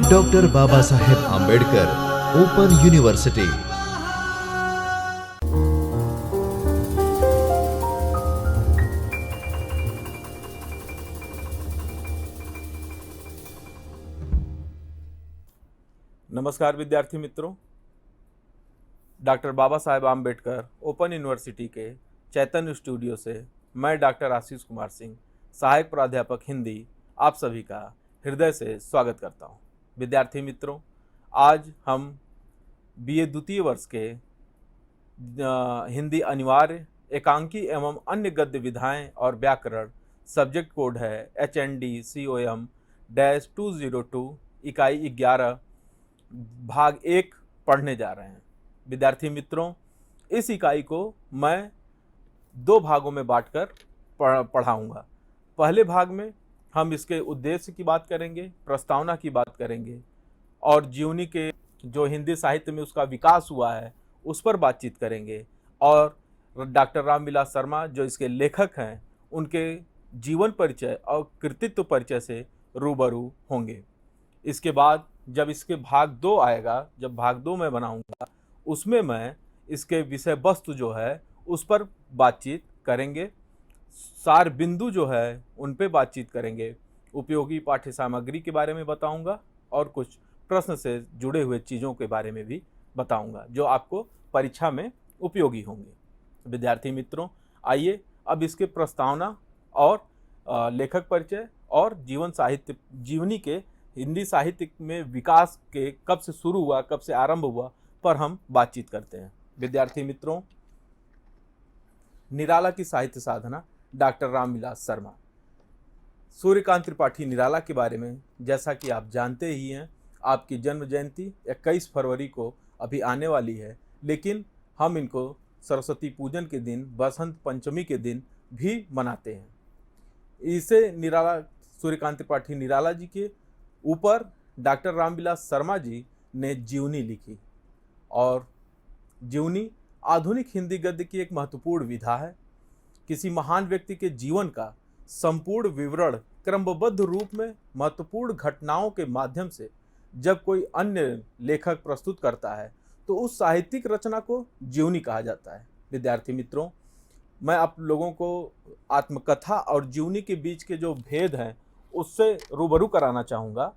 Doctor Baba Saheb Ambedkar open university. नमस्कार विद्यार्थी मित्रों, doctor Baba Saheb Ambedkar open university के चैतन्य स्टूडियो से मैं डॉक्टर आशीष कुमार सिंह, सहायक प्राध्यापक हिंदी, आप सभी का हृदय से स्वागत करता हूं। विद्यार्थी मित्रों, आज हम बीए द्वितीय वर्ष के हिंदी अनिवार्य, एकांकी एवं अन्य गद्य विधाएं और व्याकरण, सब्जेक्ट कोड है HND-COM-202 इकाई 11 भाग 1 पढ़ने जा रहे हैं। विद्यार्थी मित्रों, इस इकाई को मैं 2 भागों में बांटकर पढ़ाऊंगा। पहले भाग में हम इसके उद्देश्य की बात करेंगे, प्रस्तावना की बात करेंगे और जीवनी के जो हिंदी साहित्य में उसका विकास हुआ है उस पर बातचीत करेंगे और डॉक्टर रामविलास शर्मा जो इसके लेखक हैं उनके जीवन परिचय और कृतित्व परिचय से रूबरू होंगे। इसके बाद जब इसके भाग 2 आएगा, जब भाग 2 मैं बनाऊंगा, उसमें मैं इसके विषय वस्तु जो है उस पर बातचीत करेंगे, सार बिंदु जो है उन पे बातचीत करेंगे, उपयोगी पाठ्य सामग्री के बारे में बताऊंगा और कुछ प्रश्न से जुड़े हुए चीज़ों के बारे में भी बताऊंगा जो आपको परीक्षा में उपयोगी होंगे। विद्यार्थी मित्रों, आइए अब इसके प्रस्तावना और लेखक परिचय और जीवनी के हिंदी साहित्य में विकास के कब से शुरू हुआ, कब से आरंभ हुआ पर हम बातचीत करते हैं। विद्यार्थी मित्रों, निराला की साहित्य साधना डॉक्टर रामविलास शर्मा। सूर्यकांत त्रिपाठी निराला के बारे में जैसा कि आप जानते ही हैं, आपकी जन्म जयंती 21 फरवरी को अभी आने वाली है, लेकिन हम इनको सरस्वती पूजन के दिन, बसंत पंचमी के दिन भी मनाते हैं। इसे निराला, सूर्यकांत त्रिपाठी निराला जी के ऊपर डॉक्टर रामविलास शर्मा जी ने जीवनी लिखी और जीवनी आधुनिक हिंदी गद्य की एक महत्वपूर्ण विधा है। किसी महान व्यक्ति के जीवन का संपूर्ण विवरण क्रमबद्ध रूप में महत्वपूर्ण घटनाओं के माध्यम से जब कोई अन्य लेखक प्रस्तुत करता है तो उस साहित्यिक रचना को जीवनी कहा जाता है। विद्यार्थी मित्रों, मैं आप लोगों को आत्मकथा और जीवनी के बीच के जो भेद हैं उससे रूबरू कराना चाहूँगा।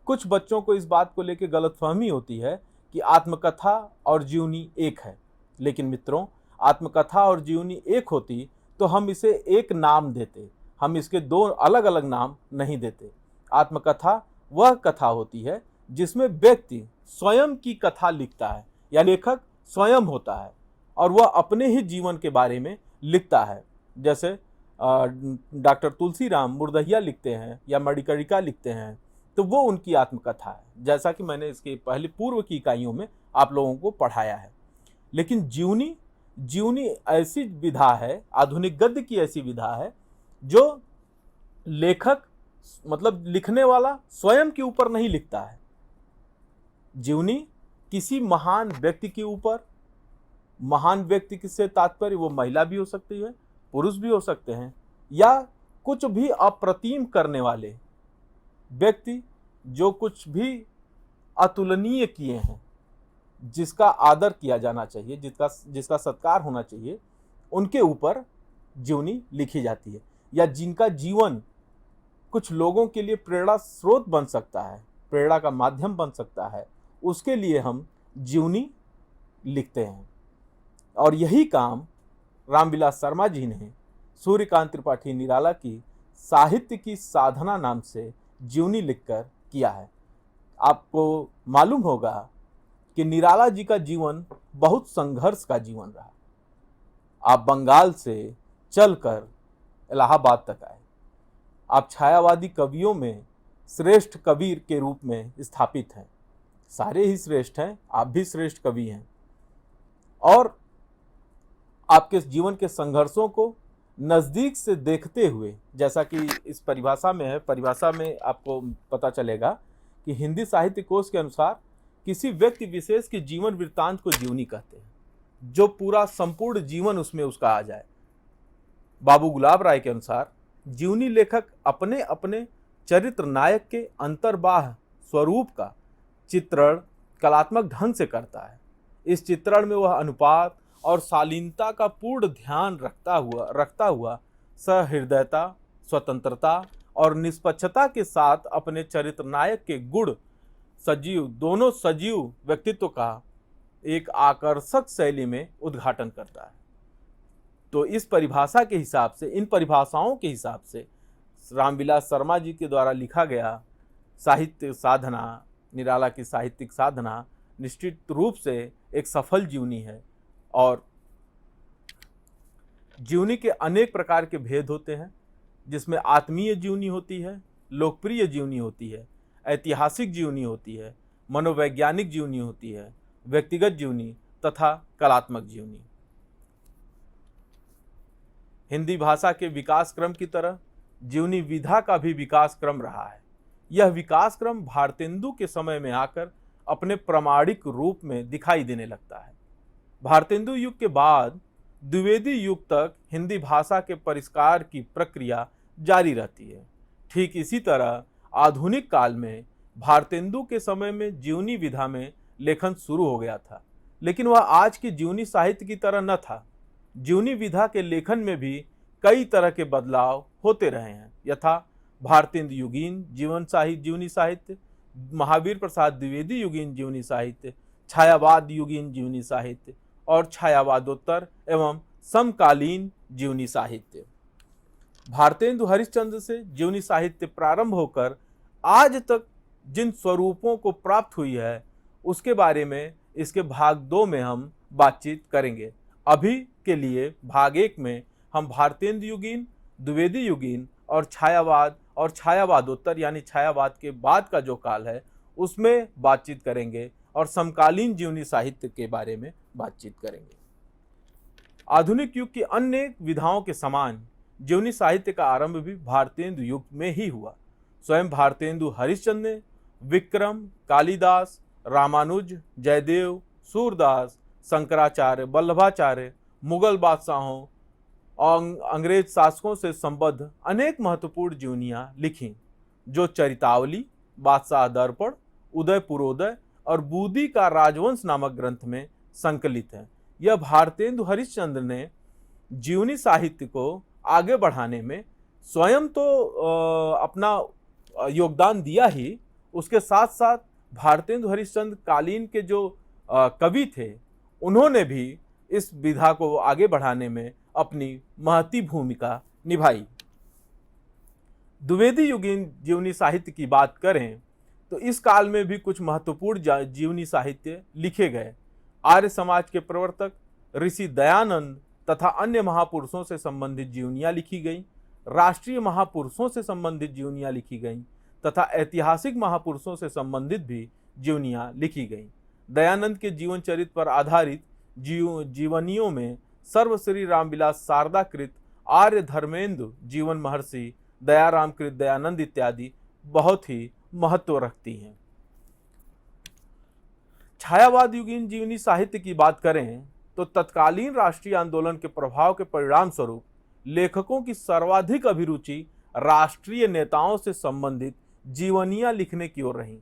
कुछ बच्चों को इस बात को लेकर गलतफहमी होती है कि आत्मकथा और जीवनी एक है, लेकिन मित्रों, आत्मकथा और जीवनी एक होती तो हम इसे एक नाम देते, हम इसके 2 अलग अलग नाम नहीं देते। आत्मकथा वह कथा होती है जिसमें व्यक्ति स्वयं की कथा लिखता है या लेखक स्वयं होता है और वह अपने ही जीवन के बारे में लिखता है। जैसे डॉक्टर तुलसीराम मुर्दहिया लिखते हैं या मणिकर्णिका लिखते हैं, तो वो उनकी आत्मकथा है, जैसा कि मैंने इसके पहले पूर्व की इकाइयों में आप लोगों को पढ़ाया है। लेकिन जीवनी ऐसी विधा है, आधुनिक गद्य की ऐसी विधा है जो लेखक मतलब लिखने वाला स्वयं के ऊपर नहीं लिखता है। जीवनी किसी महान व्यक्ति के ऊपर, महान व्यक्ति से तात्पर्य वो महिला भी हो सकती है, पुरुष भी हो सकते हैं, या कुछ भी अप्रतिम करने वाले व्यक्ति जो कुछ भी अतुलनीय किए हैं, जिसका आदर किया जाना चाहिए, जिसका सत्कार होना चाहिए, उनके ऊपर जीवनी लिखी जाती है। या जिनका जीवन कुछ लोगों के लिए प्रेरणा स्रोत बन सकता है, प्रेरणा का माध्यम बन सकता है, उसके लिए हम जीवनी लिखते हैं। और यही काम रामविलास शर्मा जी ने सूर्यकांत त्रिपाठी निराला की साहित्य की साधना नाम से जीवनी लिखकर किया है। आपको मालूम होगा कि निराला जी का जीवन बहुत संघर्ष का जीवन रहा। आप बंगाल से चलकर इलाहाबाद तक आए। आप छायावादी कवियों में श्रेष्ठ कवि के रूप में स्थापित हैं। सारे ही श्रेष्ठ हैं, आप भी श्रेष्ठ कवि हैं। और आपके जीवन के संघर्षों को नज़दीक से देखते हुए, जैसा कि इस परिभाषा में है, परिभाषा में आपको पता चलेगा कि हिंदी साहित्य कोश के अनुसार किसी व्यक्ति विशेष के जीवन वृत्तांत को जीवनी कहते हैं, जो पूरा संपूर्ण जीवन उसमें उसका आ जाए। बाबू गुलाब राय के अनुसार जीवनी लेखक अपने अपने चरित्र नायक के अंतर्बाह स्वरूप का चित्रण कलात्मक ढंग से करता है। इस चित्रण में वह अनुपात और शालीनता का पूर्ण ध्यान रखता हुआ सहृदयता, स्वतंत्रता और निष्पक्षता के साथ अपने चरित्र नायक के गुण दोनों सजीव व्यक्तित्व का एक आकर्षक शैली में उद्घाटन करता है। तो इस परिभाषा के हिसाब से, इन परिभाषाओं के हिसाब से रामविलास शर्मा जी के द्वारा लिखा गया साहित्य साधना, निराला की साहित्यिक साधना निश्चित रूप से एक सफल जीवनी है। और जीवनी के अनेक प्रकार के भेद होते हैं, जिसमें आत्मीय जीवनी होती है, लोकप्रिय जीवनी होती है, ऐतिहासिक जीवनी होती है, मनोवैज्ञानिक जीवनी होती है, व्यक्तिगत जीवनी तथा कलात्मक जीवनी। हिंदी भाषा के विकास क्रम की तरह जीवनी विधा का भी विकास क्रम रहा है। यह विकास क्रम भारतेंदु के समय में आकर अपने प्रामाणिक रूप में दिखाई देने लगता है। भारतेंदु युग के बाद द्विवेदी युग तक हिंदी भाषा के परिष्कार की प्रक्रिया जारी रहती है। ठीक इसी तरह आधुनिक काल में भारतेंदु के समय में जीवनी विधा में लेखन शुरू हो गया था, लेकिन वह आज की जीवनी साहित्य की तरह न था। जीवनी विधा के लेखन में भी कई तरह के बदलाव होते रहे हैं, यथा भारतेंदु युगीन जीवनी साहित्य, महावीर प्रसाद द्विवेदी युगीन जीवनी साहित्य, छायावाद युगीन जीवनी साहित्य और छायावादोत्तर एवं समकालीन जीवनी साहित्य। भारतेंदु हरिश्चंद्र से जीवनी साहित्य प्रारंभ होकर आज तक जिन स्वरूपों को प्राप्त हुई है, उसके बारे में इसके भाग 2 में हम बातचीत करेंगे। अभी के लिए भाग 1 में हम भारतेंदु युगीन, द्विवेदी युगीन और छायावाद और छायावादोत्तर यानी छायावाद के बाद का जो काल है उसमें बातचीत करेंगे और समकालीन जीवनी साहित्य के बारे में बातचीत करेंगे। आधुनिक युग की अन्य विधाओं के समान जीवनी साहित्य का आरंभ भी भारतेंदु युग में ही हुआ। स्वयं भारतेंदु हरिश्चंद्र ने विक्रम, कालिदास, रामानुज, जयदेव, सूरदास, शंकराचार्य, वल्लभाचार्य, मुगल बादशाहों और अंग्रेज शासकों से संबद्ध अनेक महत्वपूर्ण जीवनियां लिखी, जो चरितावली, बादशाह दर्पण, उदय पुरोदय और बूदी का राजवंश नामक ग्रंथ में संकलित है। यह भारतेंदु हरिश्चंद्र ने जीवनी साहित्य को आगे बढ़ाने में स्वयं तो अपना योगदान दिया ही, उसके साथ साथ भारतेंदु हरिश्चंद्र कालीन के जो कवि थे, उन्होंने भी इस विधा को आगे बढ़ाने में अपनी महती भूमिका निभाई। द्विवेदी युगीन जीवनी साहित्य की बात करें तो इस काल में भी कुछ महत्वपूर्ण जीवनी साहित्य लिखे गए। आर्य समाज के प्रवर्तक ऋषि दयानंद तथा अन्य महापुरुषों से संबंधित जीवनियां लिखी गई, राष्ट्रीय महापुरुषों से संबंधित जीवनियां लिखी गई तथा ऐतिहासिक महापुरुषों से संबंधित भी जीवनियां लिखी गई। दयानंद के जीवन चरित्र पर आधारित जीवनियों में सर्वश्री रामविलास शारदा कृत, आर्य धर्मेंदु जीवन महर्षि, दयाराम कृत दयानंद इत्यादि बहुत ही महत्व रखती हैं। छायावाद युगीन जीवनी साहित्य की बात करें तो तत्कालीन राष्ट्रीय आंदोलन के प्रभाव के परिणाम स्वरूप लेखकों की सर्वाधिक अभिरुचि राष्ट्रीय नेताओं से संबंधित जीवनियां लिखने की ओर रही।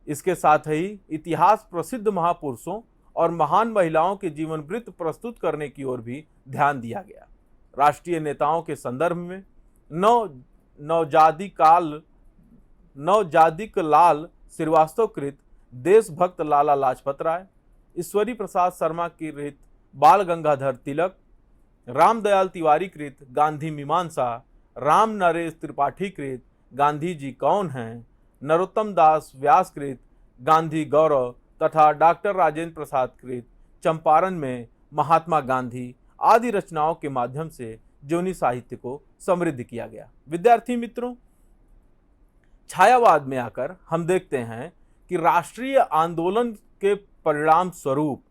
इसके साथ ही इतिहास प्रसिद्ध महापुरुषों और महान महिलाओं के जीवन वृत्त प्रस्तुत करने की ओर भी ध्यान दिया गया। राष्ट्रीय नेताओं के संदर्भ में नवजादिक लाल श्रीवास्तव कृत देशभक्त लाला लाजपत राय, ईश्वरी प्रसाद शर्मा कृत बाल गंगाधर तिलक, रामदयाल तिवारी कृत गांधी मीमांसा, राम नरेश त्रिपाठी कृत गांधी जी कौन हैं, नरोत्तम दास व्यास कृत गांधी गौरव तथा डॉक्टर राजेंद्र प्रसाद कृत चंपारण में महात्मा गांधी आदि रचनाओं के माध्यम से जीवनी साहित्य को समृद्ध किया गया। विद्यार्थी मित्रों, छायावाद में आकर हम देखते हैं कि राष्ट्रीय आंदोलन के परिणाम स्वरूप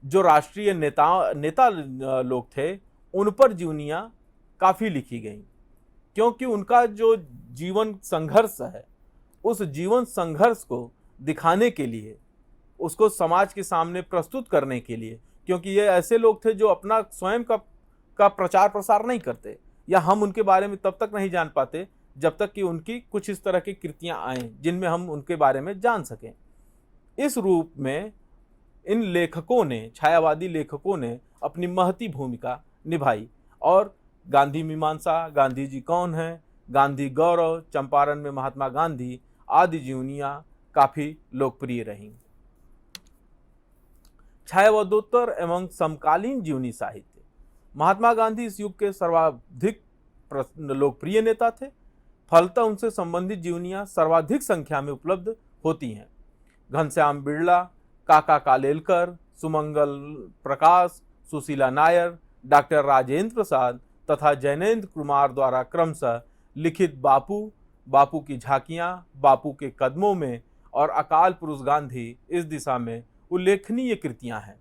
जो राष्ट्रीय नेता लोग थे, उन पर जीवनियां काफ़ी लिखी गई, क्योंकि उनका जो जीवन संघर्ष है, उस जीवन संघर्ष को दिखाने के लिए, उसको समाज के सामने प्रस्तुत करने के लिए, क्योंकि ये ऐसे लोग थे जो अपना स्वयं का प्रचार प्रसार नहीं करते, या हम उनके बारे में तब तक नहीं जान पाते जब तक कि उनकी कुछ इस तरह की कृतियां आएं जिनमें हम उनके बारे में जान सकें। इस रूप में इन लेखकों ने, छायावादी लेखकों ने अपनी महती भूमिका निभाई और गांधी मीमांसा, गांधी जी कौन है, गांधी गौरव, चंपारण में महात्मा गांधी आदि जीवनियां काफी लोकप्रिय रहीं। छायावादोत्तर एवं समकालीन जीवनी साहित्य। महात्मा गांधी इस युग के सर्वाधिक लोकप्रिय नेता थे। फलतः उनसे संबंधित जीवनियां सर्वाधिक संख्या में उपलब्ध होती हैं। घनश्याम बिड़ला, काका कालेलकर, सुमंगल प्रकाश, सुशीला नायर, डॉक्टर राजेंद्र प्रसाद तथा जैनेन्द्र कुमार द्वारा क्रमशः लिखित बापू, बापू की झांकियां, बापू के कदमों में और अकाल पुरुष गांधी इस दिशा में उल्लेखनीय कृतियां हैं।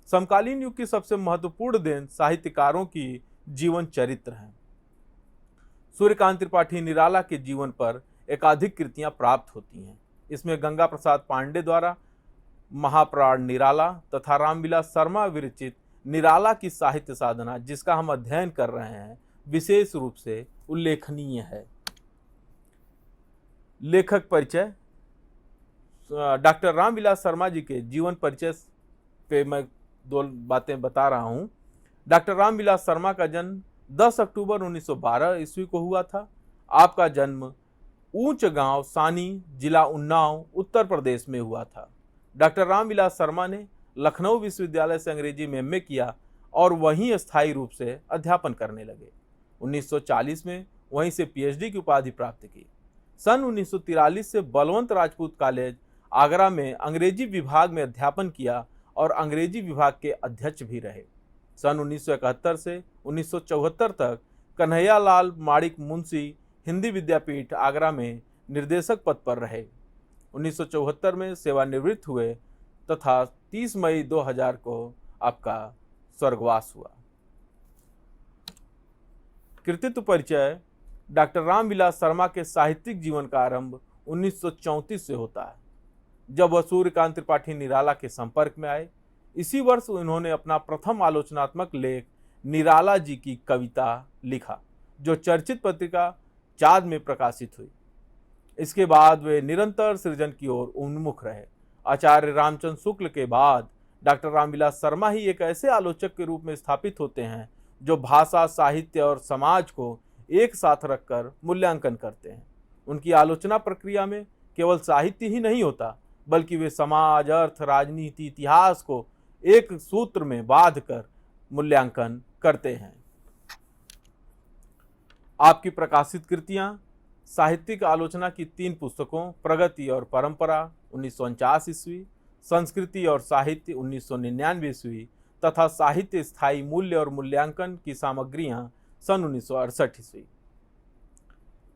समकालीन युग की सबसे महत्वपूर्ण देन साहित्यकारों की जीवन चरित्र हैं। सूर्यकांत त्रिपाठी निराला के जीवन पर एकाधिक कृतियां प्राप्त होती हैं। इसमें गंगा प्रसाद पांडे द्वारा महाप्राण निराला तथा रामविलास शर्मा विरचित निराला की साहित्य साधना, जिसका हम अध्ययन कर रहे हैं, विशेष रूप से उल्लेखनीय है। लेखक परिचय। डॉक्टर रामविलास शर्मा जी के जीवन परिचय पे मैं दो बातें बता रहा हूं। डॉक्टर रामविलास शर्मा का जन्म 10 अक्टूबर 1912 ईस्वी को हुआ था। आपका जन्म ऊंच गांव सानी, जिला उन्नाव, उत्तर प्रदेश में हुआ था। डॉक्टर रामविलास शर्मा ने लखनऊ विश्वविद्यालय से अंग्रेजी में एमए किया और वहीं स्थायी रूप से अध्यापन करने लगे। 1940 में वहीं से पीएचडी की उपाधि प्राप्त की। सन 1943 से बलवंत राजपूत कॉलेज आगरा में अंग्रेजी विभाग में अध्यापन किया और अंग्रेजी विभाग के अध्यक्ष भी रहे। सन 1971 से 1974 तक कन्हैयालाल माणिक मुंशी हिंदी विद्यापीठ आगरा में निर्देशक पद पर रहे। 1974 में सेवानिवृत्त हुए तथा 30 मई 2000 को आपका स्वर्गवास हुआ। कृतित्व परिचय। डॉक्टर रामविलास शर्मा के साहित्यिक जीवन का आरंभ 1934 से होता है, जब वह सूर्यकांत त्रिपाठी निराला के संपर्क में आए। इसी वर्ष उन्होंने अपना प्रथम आलोचनात्मक लेख निराला जी की कविता लिखा, जो चर्चित पत्रिका चाँद में प्रकाशित हुई। इसके बाद वे निरंतर सृजन की ओर उन्मुख रहे। आचार्य रामचंद्र शुक्ल के बाद डॉक्टर रामविलास शर्मा ही एक ऐसे आलोचक के रूप में स्थापित होते हैं जो भाषा, साहित्य और समाज को एक साथ रखकर मूल्यांकन करते हैं। उनकी आलोचना प्रक्रिया में केवल साहित्य ही नहीं होता, बल्कि वे समाज, अर्थ, राजनीति, इतिहास को एक सूत्र में बांधकर मूल्यांकन करते हैं। आपकी प्रकाशित कृतियां साहित्यिक आलोचना की 3 पुस्तकों प्रगति और परंपरा 1949 ईस्वी, संस्कृति और साहित्य 1999 ईस्वी तथा साहित्य स्थायी मूल्य और मूल्यांकन की सामग्रियां सन 1968 ईस्वी।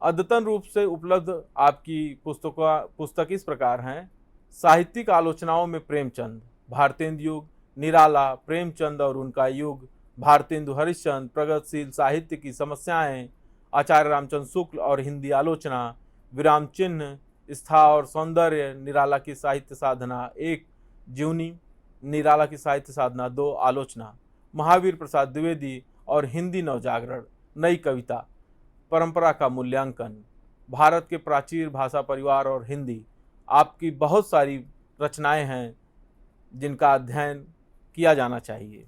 अद्यतन रूप से उपलब्ध आपकी पुस्तक इस प्रकार हैं। साहित्यिक आलोचनाओं में प्रेमचंद, भारतेंदु युग, निराला, प्रेमचंद और उनका युग, भारतेंदु हरिश्चंद्र, प्रगतिशील साहित्य की समस्याएं, आचार्य रामचंद्र शुक्ल और हिंदी आलोचना, विराम चिन्ह, स्था और सौंदर्य, निराला की साहित्य साधना 1, जीवनी, निराला की साहित्य साधना 2, आलोचना, महावीर प्रसाद द्विवेदी और हिंदी नवजागरण, नई कविता, परंपरा का मूल्यांकन, भारत के प्राचीन भाषा परिवार और हिंदी। आपकी बहुत सारी रचनाएं हैं जिनका अध्ययन किया जाना चाहिए।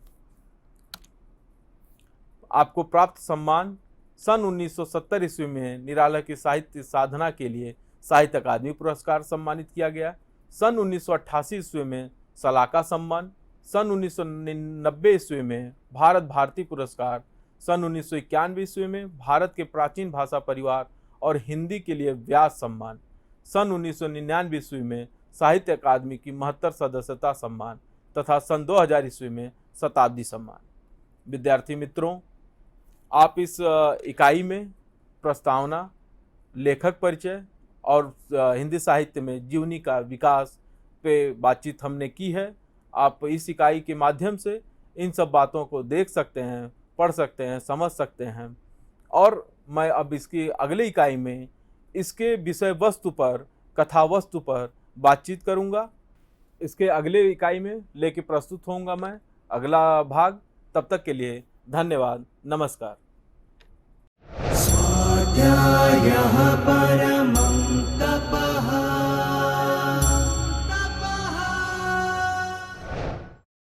आपको प्राप्त सम्मान सन 1970 ईस्वी में निराला की साहित्य साधना के लिए साहित्य अकादमी पुरस्कार सम्मानित किया गया। सन 1988 ईस्वी में सलाका सम्मान, सन 1990 ईस्वी में भारत भारती पुरस्कार, सन 1991 ईस्वी में भारत के प्राचीन भाषा परिवार और हिंदी के लिए व्यास सम्मान, सन 1999 ईस्वी में साहित्य अकादमी की 72 सदस्यता सम्मान तथा सन 2000 ईस्वी में शताब्दी सम्मान। विद्यार्थी मित्रों, आप इस इकाई में प्रस्तावना, लेखक परिचय और हिंदी साहित्य में जीवनी का विकास पे बातचीत हमने की है। आप इस इकाई के माध्यम से इन सब बातों को देख सकते हैं, पढ़ सकते हैं, समझ सकते हैं। और मैं अब इसकी अगली इकाई में इसके विषय वस्तु पर, कथा वस्तु पर बातचीत करूंगा। इसके अगले इकाई में लेके प्रस्तुत होऊंगा मैं अगला भाग। तब तक के लिए धन्यवाद, नमस्कार।